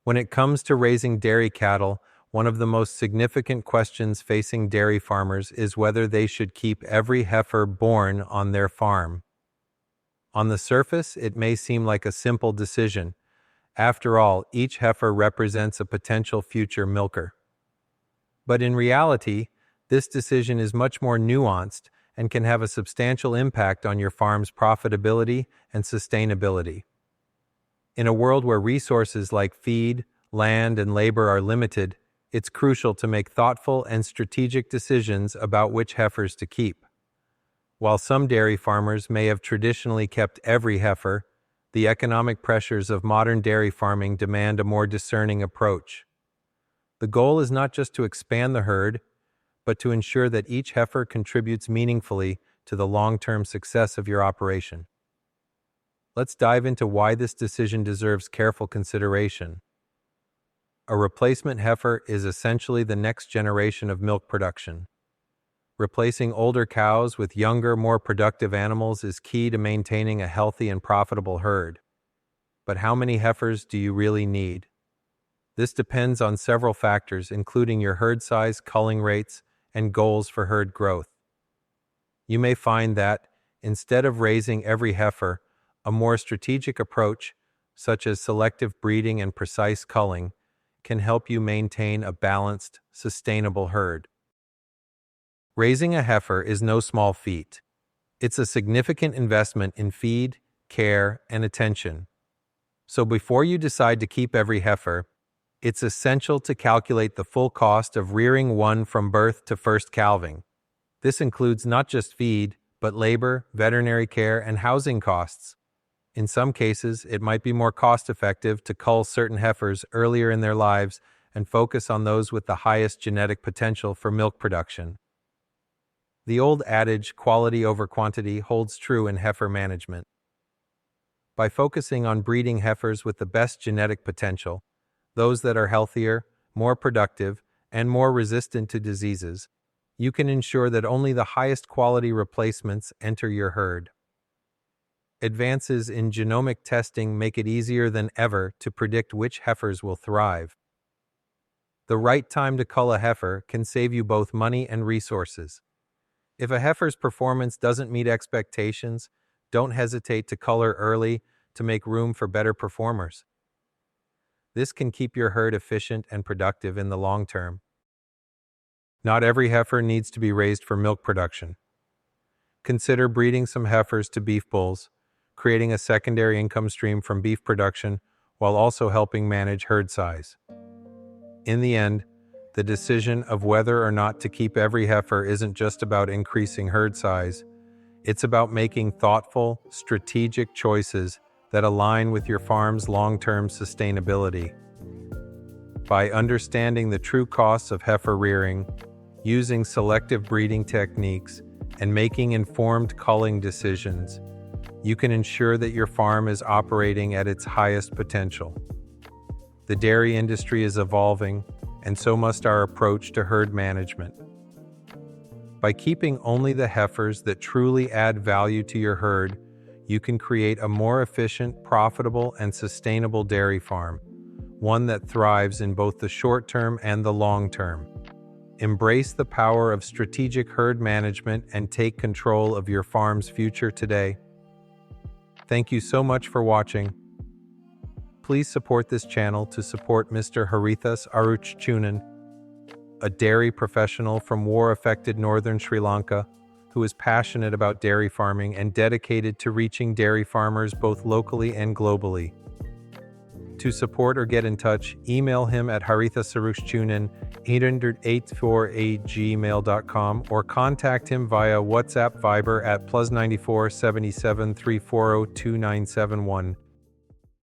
When it comes to raising dairy cattle, one of the most significant questions facing dairy farmers is whether they should keep every heifer born on their farm. On the surface, it may seem like a simple decision. After all, each heifer represents a potential future milker. But in reality, this decision is much more nuanced and can have a substantial impact on your farm's profitability and sustainability. In a world where resources like feed, land, and labor are limited, it's crucial to make thoughtful and strategic decisions about which heifers to keep. While some dairy farmers may have traditionally kept every heifer, the economic pressures of modern dairy farming demand a more discerning approach. The goal is not just to expand the herd, but to ensure that each heifer contributes meaningfully to the long-term success of your operation. Let's dive into why this decision deserves careful consideration. A replacement heifer is essentially the next generation of milk production. Replacing older cows with younger, more productive animals is key to maintaining a healthy and profitable herd. But how many heifers do you really need? This depends on several factors, including your herd size, culling rates, and goals for herd growth. You may find that, instead of raising every heifer, a more strategic approach, such as selective breeding and precise culling, can help you maintain a balanced, sustainable herd. Raising a heifer is no small feat. It's a significant investment in feed, care, and attention. So before you decide to keep every heifer, it's essential to calculate the full cost of rearing one from birth to first calving. This includes not just feed, but labor, veterinary care, and housing costs. In some cases, it might be more cost-effective to cull certain heifers earlier in their lives and focus on those with the highest genetic potential for milk production. The old adage, quality over quantity, holds true in heifer management. By focusing on breeding heifers with the best genetic potential, those that are healthier, more productive, and more resistant to diseases, you can ensure that only the highest quality replacements enter your herd. Advances in genomic testing make it easier than ever to predict which heifers will thrive. The right time to cull a heifer can save you both money and resources. If a heifer's performance doesn't meet expectations, don't hesitate to cull her early to make room for better performers. This can keep your herd efficient and productive in the long term. Not every heifer needs to be raised for milk production. Consider breeding some heifers to beef bulls, creating a secondary income stream from beef production while also helping manage herd size. In the end, the decision of whether or not to keep every heifer isn't just about increasing herd size. It's about making thoughtful, strategic choices that align with your farm's long-term sustainability. By understanding the true costs of heifer rearing, using selective breeding techniques, and making informed culling decisions, you can ensure that your farm is operating at its highest potential. The dairy industry is evolving, and so must our approach to herd management. By keeping only the heifers that truly add value to your herd, you can create a more efficient, profitable, and sustainable dairy farm, one that thrives in both the short term and the long term. Embrace the power of strategic herd management and take control of your farm's future today. Thank you so much for watching. Please support this channel to support Mr. Harithas Aruchchunan, a dairy professional from war-affected northern Sri Lanka who is passionate about dairy farming and dedicated to reaching dairy farmers both locally and globally. To support or get in touch, email him at harithasaruchchunan884@gmail.com or contact him via WhatsApp Viber at +94 77 340 2971.